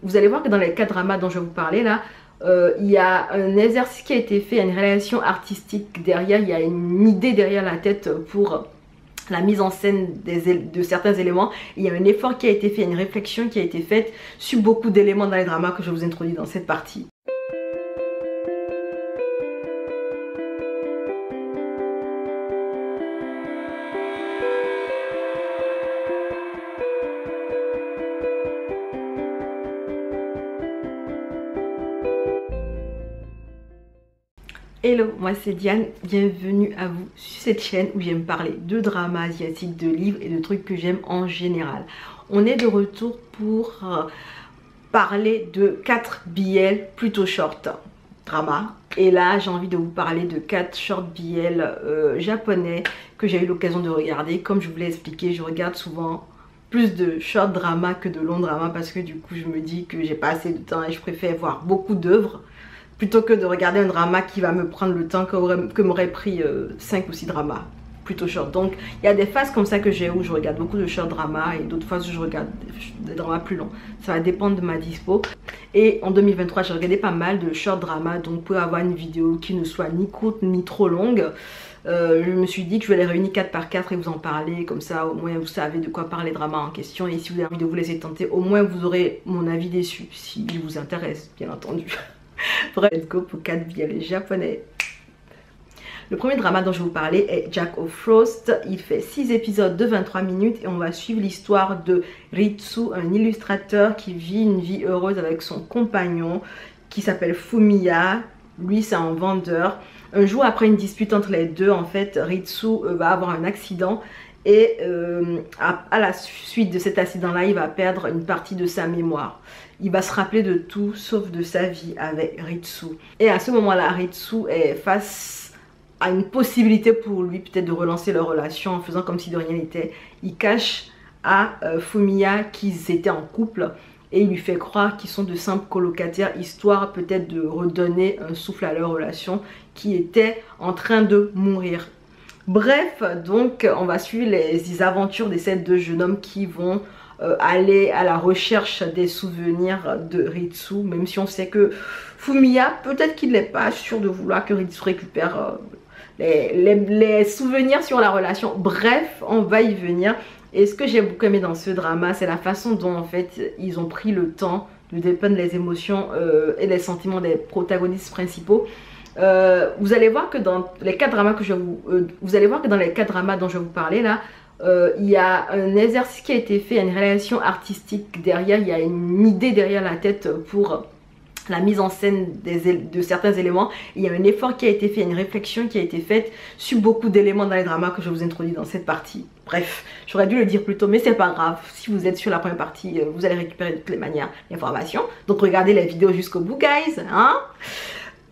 vous allez voir que dans les 4 dramas dont je vais vous parler là, il y a un exercice qui a été fait, il y a une réalisation artistique derrière, il y a une idée derrière la tête pour la mise en scène de certains éléments. Il y a un effort qui a été fait, il y a une réflexion qui a été faite sur beaucoup d'éléments dans les dramas que je vous introduis dans cette partie. Hello, moi c'est Diane, bienvenue à vous sur cette chaîne où j'aime parler de dramas asiatiques, de livres et de trucs que j'aime en général. On est de retour pour parler de 4 BL plutôt short drama. Et là j'ai envie de vous parler de 4 short BL japonais que j'ai eu l'occasion de regarder. Comme je vous l'ai expliqué, je regarde souvent plus de short drama que de long drama parce que du coup je me dis que j'ai pas assez de temps et je préfère voir beaucoup d'œuvres plutôt que de regarder un drama qui va me prendre le temps que m'aurait pris 5 ou 6 dramas plutôt short. Donc il y a des phases comme ça que j'ai où je regarde beaucoup de short dramas et d'autres phases où je regarde des dramas plus longs. Ça va dépendre de ma dispo. Et en 2023 j'ai regardé pas mal de short dramas, donc pour avoir une vidéo qui ne soit ni courte ni trop longue, je me suis dit que je vais les réunir 4 par 4 et vous en parler, comme ça au moins vous savez de quoi parler drama en question. Et si vous avez envie de vous laisser tenter, au moins vous aurez mon avis dessus, s'il vous intéresse bien entendu. Bref, let's go pour 4 BL japonais. Le premier drama dont je vais vous parler est Jack of Frost. Il fait 6 épisodes de 23 minutes et on va suivre l'histoire de Ritsu, un illustrateur qui vit une vie heureuse avec son compagnon qui s'appelle Fumiya. Lui c'est un vendeur. Un jour après une dispute entre les deux, en fait Ritsu va avoir un accident. Et à la suite de cet accident-là, il va perdre une partie de sa mémoire. Il va se rappeler de tout sauf de sa vie avec Ritsu. Et à ce moment-là, Ritsu est face à une possibilité pour lui peut-être de relancer leur relation en faisant comme si de rien n'était. Il cache à Fumiya qu'ils étaient en couple et il lui fait croire qu'ils sont de simples colocataires, histoire peut-être de redonner un souffle à leur relation qui était en train de mourir. Bref, donc on va suivre les aventures de ces 2 jeunes hommes qui vont aller à la recherche des souvenirs de Ritsu, même si on sait que Fumiya, peut-être qu'il n'est pas sûr de vouloir que Ritsu récupère les souvenirs sur la relation. Bref, on va y venir. Et ce que j'ai beaucoup aimé dans ce drama, c'est la façon dont en fait ils ont pris le temps de dépeindre les émotions et les sentiments des protagonistes principaux. Vous allez voir que dans les 4 dramas dont je vais vous parler là, il y a un exercice qui a été fait, il y a une réalisation artistique derrière, il y a une idée derrière la tête pour la mise en scène de certains éléments. Il y a un effort qui a été fait, il y a une réflexion qui a été faite sur beaucoup d'éléments dans les dramas que je vous introduis dans cette partie. Bref, j'aurais dû le dire plus tôt, mais c'est pas grave. Si vous êtes sur la première partie, vous allez récupérer de toutes les manières l'information. Donc regardez les vidéos jusqu'au bout, guys, hein.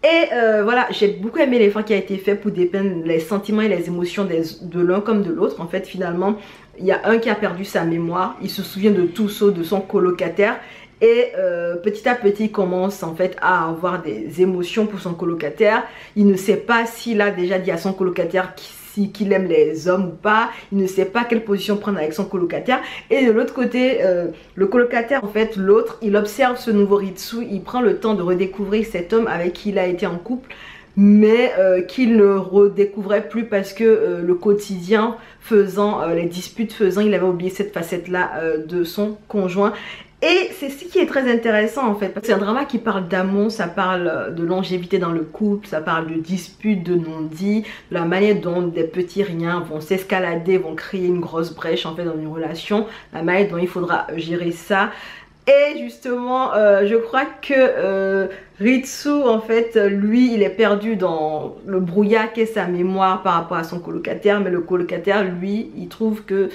Et voilà, j'ai beaucoup aimé l'effort qui a été fait pour dépeindre les sentiments et les émotions de l'un comme de l'autre. En fait, finalement, il y a un qui a perdu sa mémoire. Il se souvient de tout sauf de son colocataire. Et petit à petit, il commence en fait à avoir des émotions pour son colocataire. Il ne sait pas s'il a déjà dit à son colocataire qu'il aime les hommes ou pas. Il ne sait pas quelle position prendre avec son colocataire. Et de l'autre côté, le colocataire, en fait, l'autre, il observe ce nouveau Ritsu. Il prend le temps de redécouvrir cet homme avec qui il a été en couple, mais qu'il ne redécouvrait plus parce que le quotidien faisant, les disputes faisant, il avait oublié cette facette-là de son conjoint. Et c'est ce qui est très intéressant en fait. C'est un drama qui parle d'amour, ça parle de longévité dans le couple, ça parle de disputes, de non-dits, de la manière dont des petits riens vont s'escalader, vont créer une grosse brèche en fait dans une relation, la manière dont il faudra gérer ça. Et justement, je crois que Ritsu, en fait, lui, il est perdu dans le brouillard qu'est sa mémoire par rapport à son colocataire. Mais le colocataire, lui, il trouve que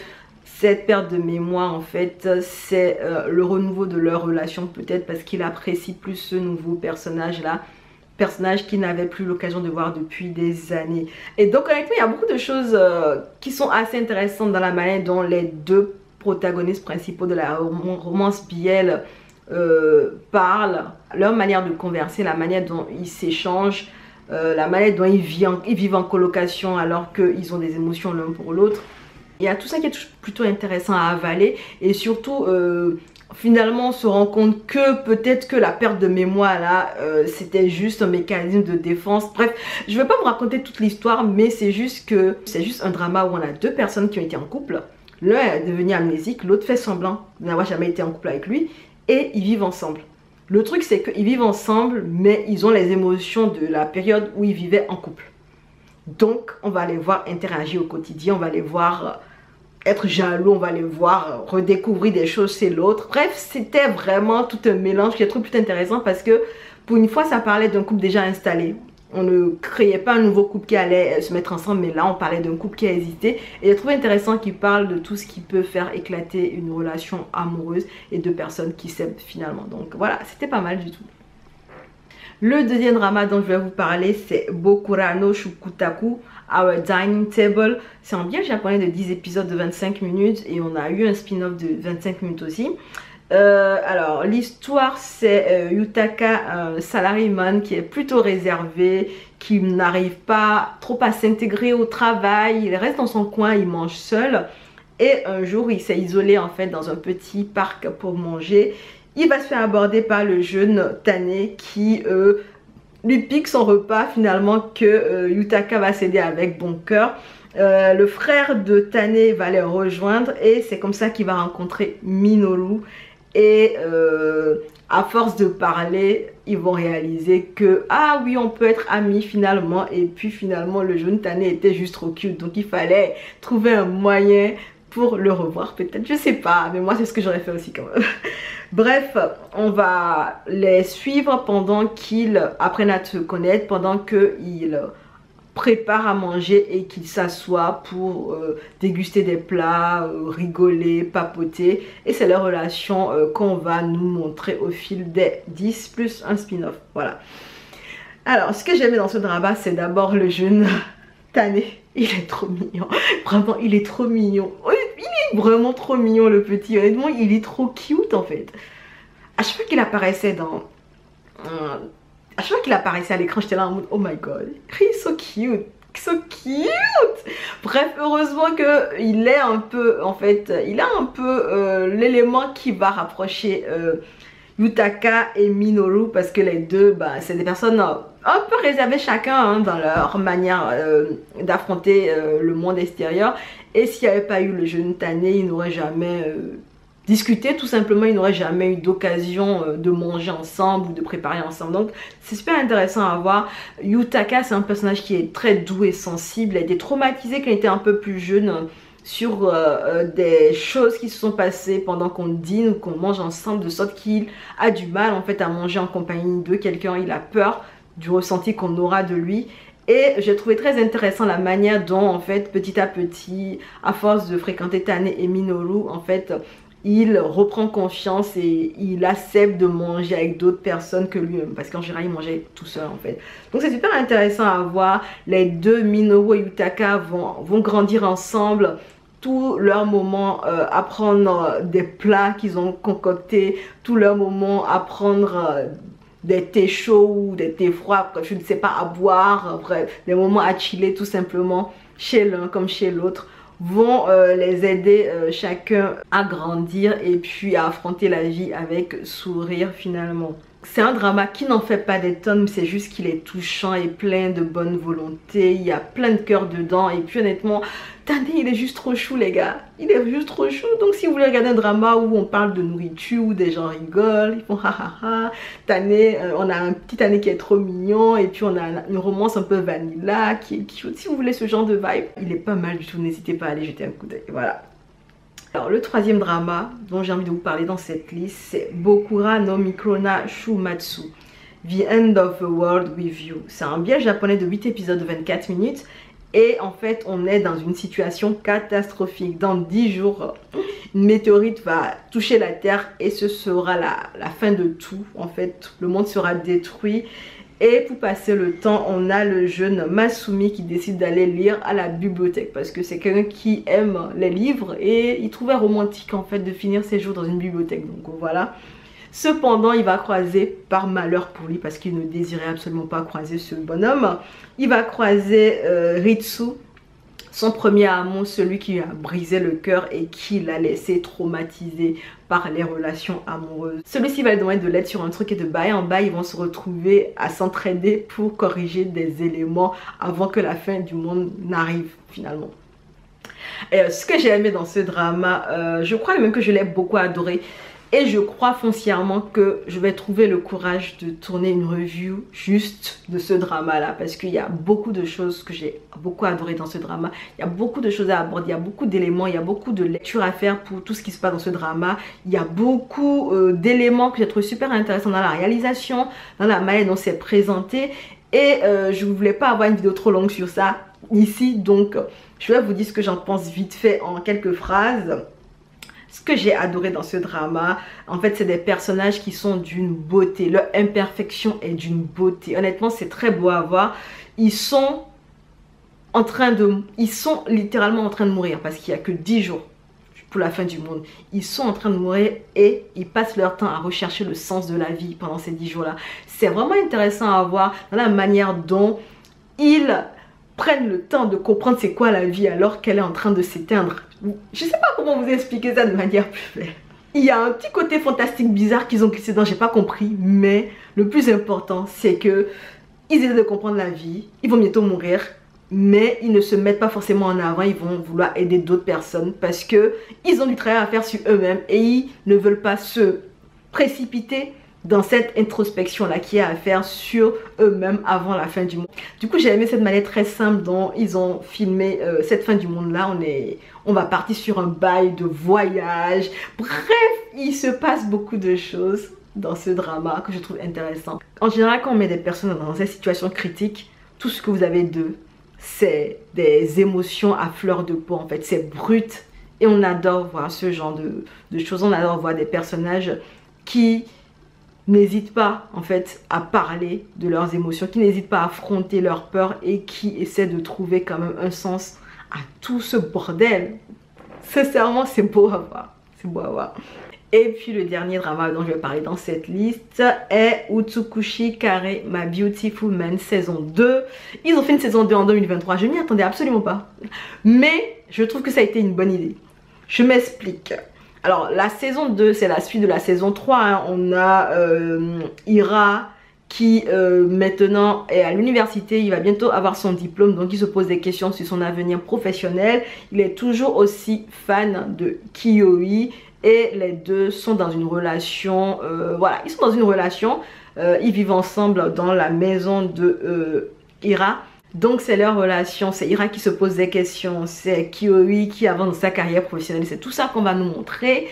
cette perte de mémoire, en fait, c'est le renouveau de leur relation, peut-être parce qu'il apprécie plus ce nouveau personnage-là. Personnage qu'il n'avait plus l'occasion de voir depuis des années. Et donc, honnêtement, il y a beaucoup de choses qui sont assez intéressantes dans la manière dont les 2 protagonistes principaux de la romance BL parlent, leur manière de converser, la manière dont ils s'échangent, la manière dont ils vivent en colocation alors qu'ils ont des émotions l'un pour l'autre. Il y a tout ça qui est plutôt intéressant à avaler et surtout Finalement, on se rend compte que peut-être que la perte de mémoire là, c'était juste un mécanisme de défense. Bref, je ne vais pas vous raconter toute l'histoire, mais c'est juste un drama où on a deux personnes qui ont été en couple. L'un est devenu amnésique, l'autre fait semblant de n'avoir jamais été en couple avec lui, et ils vivent ensemble. Le truc, c'est qu'ils vivent ensemble, mais ils ont les émotions de la période où ils vivaient en couple. Donc, on va les voir interagir au quotidien, on va les voir être jaloux, on va les voir redécouvrir des choses chez l'autre. Bref, c'était vraiment tout un mélange que je trouve plutôt intéressant parce que pour une fois, ça parlait d'un couple déjà installé. On ne créait pas un nouveau couple qui allait se mettre ensemble, mais là, on parlait d'un couple qui a hésité. Et j'ai trouvé intéressant qu'il parle de tout ce qui peut faire éclater une relation amoureuse et de personnes qui s'aiment finalement. Donc voilà, c'était pas mal du tout. Le deuxième drama dont je vais vous parler, c'est Bokura no Shukutaku, Our Dining Table. C'est un bien japonais de 10 épisodes de 25 minutes et on a eu un spin-off de 25 minutes aussi. Alors l'histoire c'est Yutaka, un salaryman qui est plutôt réservé, qui n'arrive pas trop à s'intégrer au travail, il reste dans son coin, il mange seul et un jour il s'est isolé en fait dans un petit parc pour manger. Il va se faire aborder par le jeune Tane qui lui pique son repas finalement que Yutaka va céder avec bon cœur. Le frère de Tane va les rejoindre et c'est comme ça qu'il va rencontrer Minoru. Et à force de parler, ils vont réaliser que ah oui, on peut être amis finalement. Et puis finalement, le jeune Tane était juste trop cute. Donc il fallait trouver un moyen pour le revoir peut-être. Je sais pas, mais moi c'est ce que j'aurais fait aussi quand même. Bref, on va les suivre pendant qu'ils apprennent à se connaître, pendant qu'ils prépare à manger et qu'ils s'assoient pour déguster des plats, rigoler, papoter. Et c'est leur relation qu'on va nous montrer au fil des 10 plus un spin-off. Voilà. Alors, ce que j'aimais dans ce drama, c'est d'abord le jeune Tane. Il est trop mignon. Vraiment, il est trop mignon. Il est vraiment trop mignon, le petit. Honnêtement, il est trop cute, en fait. À chaque fois qu'il apparaissait dans... à chaque fois qu'il apparaissait à l'écran, j'étais là en mode oh my god, he's so cute, so cute. Bref, heureusement qu'il est un peu, en fait, il a un peu l'élément qui va rapprocher Yutaka et Minoru parce que les deux, bah, c'est des personnes un peu réservées chacun hein, dans leur manière d'affronter le monde extérieur. Et s'il n'y avait pas eu le jeune Tane, il n'aurait jamais... discuter tout simplement, ils n'auraient jamais eu d'occasion de manger ensemble ou de préparer ensemble. Donc c'est super intéressant à voir. Yutaka c'est un personnage qui est très doux et sensible. Elle a été traumatisée quand elle était un peu plus jeune sur des choses qui se sont passées pendant qu'on dîne ou qu'on mange ensemble, de sorte qu'il a du mal en fait à manger en compagnie de quelqu'un. Il a peur du ressenti qu'on aura de lui. Et j'ai trouvé très intéressant la manière dont en fait petit à petit, à force de fréquenter Tane et Minoru, en fait il reprend confiance et il accepte de manger avec d'autres personnes que lui-même. Parce qu'en général, il mangeait tout seul en fait. Donc c'est super intéressant à voir. Les deux, Minoru et Yutaka, vont grandir ensemble. Tout leur moment à prendre des plats qu'ils ont concoctés. Tout leur moment à prendre des thés chauds ou des thés froids. Je ne sais pas, à boire. Bref, des moments à chiller tout simplement chez l'un comme chez l'autre. Vont les aider chacun à grandir et puis à affronter la vie avec sourire finalement. C'est un drama qui n'en fait pas des tonnes, mais c'est juste qu'il est touchant et plein de bonne volonté. Il y a plein de cœur dedans et puis honnêtement, Tane il est juste trop chou les gars. Il est juste trop chou. Donc si vous voulez regarder un drama où on parle de nourriture, où des gens rigolent, ils font ha ha ha. Tane, on a un petit Tane qui est trop mignon et puis on a une romance un peu vanilla qui est cute. Si vous voulez ce genre de vibe, il est pas mal du tout. N'hésitez pas à aller jeter un coup d'œil. Voilà. Alors le troisième drama dont j'ai envie de vous parler dans cette liste, c'est Bokura no Mikrona Shumatsu, The End of the World with You. C'est un bien japonais de 8 épisodes de 24 minutes. Et en fait, on est dans une situation catastrophique. Dans 10 jours, une météorite va toucher la Terre et ce sera la fin de tout. En fait, le monde sera détruit. Et pour passer le temps, on a le jeune Masumi qui décide d'aller lire à la bibliothèque. Parce que c'est quelqu'un qui aime les livres et il trouvait romantique en fait de finir ses jours dans une bibliothèque. Donc voilà. Cependant, il va croiser, par malheur pour lui, parce qu'il ne désirait absolument pas croiser ce bonhomme, il va croiser Ritsu, son premier amour, celui qui lui a brisé le cœur et qui l'a laissé traumatisé par les relations amoureuses. Celui-ci va lui demander de l'aide sur un truc et de bail en bas, ils vont se retrouver à s'entraider pour corriger des éléments avant que la fin du monde n'arrive finalement. Et ce que j'ai aimé dans ce drama, je crois même que je l'ai beaucoup adoré. Et je crois foncièrement que je vais trouver le courage de tourner une review juste de ce drama-là. Parce qu'il y a beaucoup de choses que j'ai beaucoup adoré dans ce drama. Il y a beaucoup de choses à aborder, il y a beaucoup d'éléments, il y a beaucoup de lectures à faire pour tout ce qui se passe dans ce drama. Il y a beaucoup d'éléments que j'ai trouvé super intéressants dans la réalisation, dans la manière dont c'est présenté. Et je ne voulais pas avoir une vidéo trop longue sur ça ici. Donc, je vais vous dire ce que j'en pense vite fait en quelques phrases. Ce que j'ai adoré dans ce drama, en fait, c'est des personnages qui sont d'une beauté. Leur imperfection est d'une beauté. Honnêtement, c'est très beau à voir. Ils sont littéralement en train de mourir parce qu'il n'y a que 10 jours pour la fin du monde. Ils sont en train de mourir et ils passent leur temps à rechercher le sens de la vie pendant ces 10 jours-là. C'est vraiment intéressant à voir dans la manière dont ils prennent le temps de comprendre c'est quoi la vie alors qu'elle est en train de s'éteindre. Je sais pas comment vous expliquer ça de manière plus claire. Il y a un petit côté fantastique bizarre qu'ils ont glissé dans, j'ai pas compris, mais le plus important c'est que ils essaient de comprendre la vie, ils vont bientôt mourir, mais ils ne se mettent pas forcément en avant, ils vont vouloir aider d'autres personnes parce que ils ont du travail à faire sur eux-mêmes et ils ne veulent pas se précipiter dans cette introspection là qui est à faire sur eux-mêmes avant la fin du monde. Du coup j'ai aimé cette manière très simple dont ils ont filmé cette fin du monde là. On va partir sur un bail de voyage. Bref, il se passe beaucoup de choses dans ce drama que je trouve intéressant. En général quand on met des personnes dans cette situation critique, tout ce que vous avez d'eux c'est des émotions à fleur de peau en fait, c'est brut et on adore voir ce genre de choses. On adore voir des personnages qui n'hésitent pas en fait à parler de leurs émotions, qui n'hésitent pas à affronter leurs peurs et qui essaient de trouver quand même un sens à tout ce bordel. Sincèrement, c'est beau à voir. C'est beau à voir. Et puis le dernier drama dont je vais parler dans cette liste est Utsukushi Kare My Beautiful Man saison 2. Ils ont fait une saison 2 en 2023, je m'y attendais absolument pas. Mais je trouve que ça a été une bonne idée. Je m'explique. Alors la saison 2 c'est la suite de la saison 3, hein. On a Ira qui maintenant est à l'université, il va bientôt avoir son diplôme, donc il se pose des questions sur son avenir professionnel. Il est toujours aussi fan de Kiyoi et les deux sont dans une relation, voilà, ils sont dans une relation, ils vivent ensemble dans la maison de Ira. Donc c'est leur relation, c'est Ira qui se pose des questions, c'est Kiyoi qui avance dans sa carrière professionnelle, c'est tout ça qu'on va nous montrer.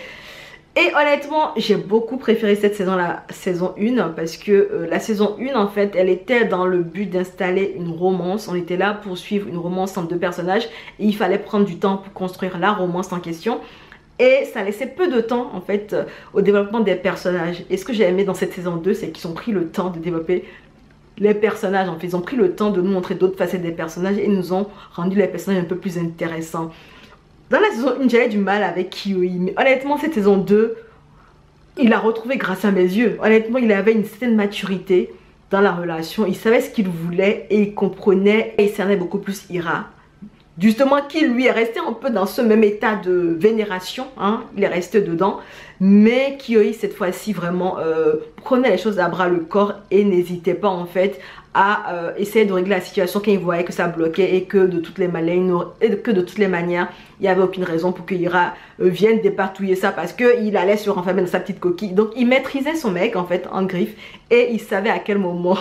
Et honnêtement, j'ai beaucoup préféré cette saison, la saison 1, parce que la saison 1 en fait, elle était dans le but d'installer une romance. On était là pour suivre une romance entre deux personnages et il fallait prendre du temps pour construire la romance en question. Et ça laissait peu de temps en fait au développement des personnages. Et ce que j'ai aimé dans cette saison 2, c'est qu'ils ont pris le temps de développer les personnages. En fait, ils ont pris le temps de nous montrer d'autres facettes des personnages et nous ont rendu les personnages un peu plus intéressants. Dans la saison 1, j'avais du mal avec Kiyoi, mais honnêtement, cette saison 2, il l'a retrouvé grâce à mes yeux. Honnêtement, il avait une certaine maturité dans la relation. Il savait ce qu'il voulait et il comprenait et il cernait beaucoup plus Ira. Justement, qui lui est resté un peu dans ce même état de vénération, hein, il est resté dedans. Mais Kiyoi, cette fois-ci, vraiment prenait les choses à bras le corps et n'hésitait pas en fait à essayer de régler la situation quand il voyait que ça bloquait et que de toutes les manières, il n'y avait aucune raison pour que Ira vienne dépatouiller ça parce qu'il allait se renfermer dans sa petite coquille. Donc il maîtrisait son mec en fait en griffe et il savait à quel moment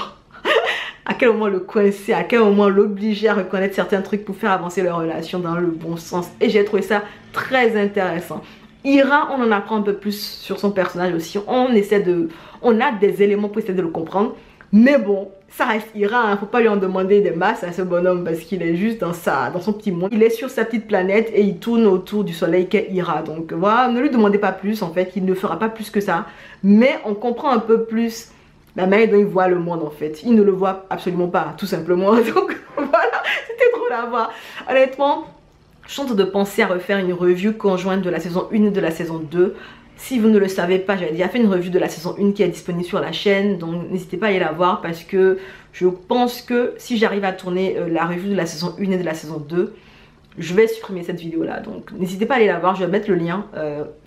le coincer, à quel moment l'obliger à reconnaître certains trucs pour faire avancer leur relation dans le bon sens. Et j'ai trouvé ça très intéressant. Ira, on en apprend un peu plus sur son personnage aussi. On a des éléments pour essayer de le comprendre. Mais bon, ça reste Ira, hein. Faut pas lui en demander des masses à ce bonhomme parce qu'il est juste dans son petit monde. Il est sur sa petite planète et il tourne autour du soleil qu'est Ira. Donc voilà, ne lui demandez pas plus en fait, il ne fera pas plus que ça. Mais on comprend un peu plus la manière dont il voit le monde en fait. Il ne le voit absolument pas, tout simplement. Donc voilà, c'était drôle à voir. Honnêtement, je suis en train de penser à refaire une review conjointe de la saison 1 et de la saison 2. Si vous ne le savez pas, j'avais déjà fait une review de la saison 1 qui est disponible sur la chaîne. Donc n'hésitez pas à aller la voir parce que je pense que si j'arrive à tourner la review de la saison 1 et de la saison 2, je vais supprimer cette vidéo là, donc n'hésitez pas à aller la voir. Je vais mettre le lien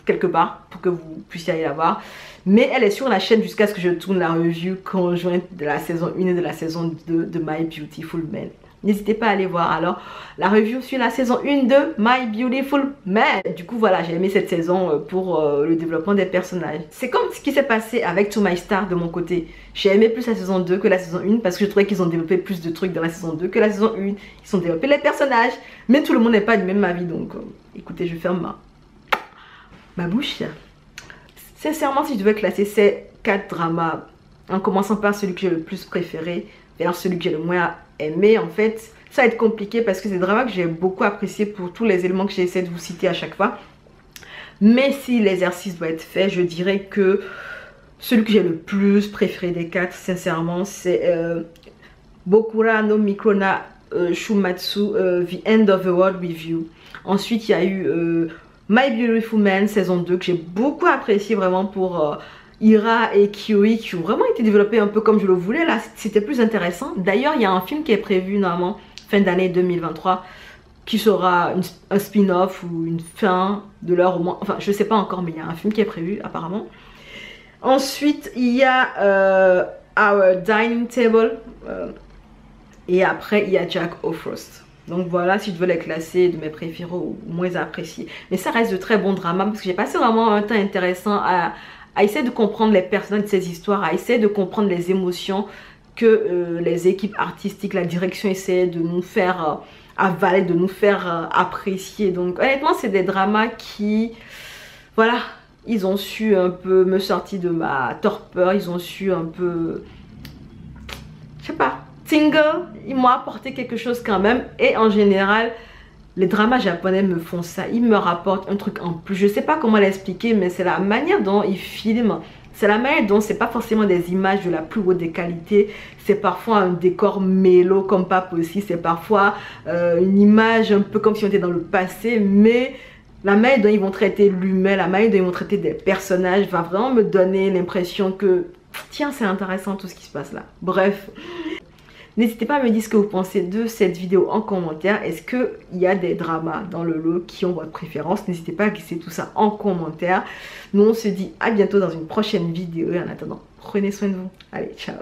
quelque part pour que vous puissiez aller la voir, mais elle est sur la chaîne jusqu'à ce que je tourne la review conjointe de la saison 1 et de la saison 2 de My Beautiful Man. N'hésitez pas à aller voir alors la review sur la saison 1 de My Beautiful Man. Du coup voilà, j'ai aimé cette saison pour le développement des personnages. C'est comme ce qui s'est passé avec To My Star de mon côté. J'ai aimé plus la saison 2 que la saison 1 parce que je trouvais qu'ils ont développé plus de trucs dans la saison 2 que la saison 1. Ils ont développé les personnages, mais tout le monde n'est pas du même avis, donc écoutez, je ferme ma bouche. Sincèrement, si je devais classer ces 4 dramas, en commençant par celui que j'ai le plus préféré vers celui que j'ai le moins aimé, en fait, ça va être compliqué parce que c'est des dramas que j'ai beaucoup apprécié pour tous les éléments que j'essaie de vous citer à chaque fois. Mais si l'exercice doit être fait, je dirais que celui que j'ai le plus préféré des 4, sincèrement, c'est Bokura no Mikrona Shumatsu, The End of the World with You. Ensuite, il y a eu My Beautiful Man saison 2 que j'ai beaucoup apprécié vraiment pour Ira et Kyoi qui ont vraiment été développés un peu comme je le voulais. Là, c'était plus intéressant. D'ailleurs, il y a un film qui est prévu normalement fin d'année 2023 qui sera un spin-off ou une fin de leur roman. Enfin, je sais pas encore, mais il y a un film qui est prévu apparemment. Ensuite, il y a Our Dining Table. Et après, il y a Jack of Frost. Donc voilà, si je veux les classer de mes préférés ou moins appréciés. Mais ça reste de très bons dramas parce que j'ai passé vraiment un temps intéressant à essayer de comprendre les personnages de ces histoires, à essayer de comprendre les émotions que les équipes artistiques, la direction essaient de nous faire avaler, de nous faire apprécier. Donc honnêtement, c'est des dramas qui, voilà, ils ont su un peu me sortir de ma torpeur, ils ont su un peu, je sais pas, tingle, ils m'ont apporté quelque chose quand même. Et en général, les dramas japonais me font ça, ils me rapportent un truc en plus. Je sais pas comment l'expliquer, mais c'est la manière dont ils filment. C'est la manière dont c'est pas forcément des images de la plus haute des qualités. C'est parfois un décor mélo comme pas possible. C'est parfois une image un peu comme si on était dans le passé. Mais la manière dont ils vont traiter l'humain, la manière dont ils vont traiter des personnages va vraiment me donner l'impression que tiens, c'est intéressant tout ce qui se passe là. Bref. N'hésitez pas à me dire ce que vous pensez de cette vidéo en commentaire. Est-ce qu'il y a des dramas dans le lot qui ont votre préférence? N'hésitez pas à glisser tout ça en commentaire. Nous, on se dit à bientôt dans une prochaine vidéo. Et en attendant, prenez soin de vous. Allez, ciao!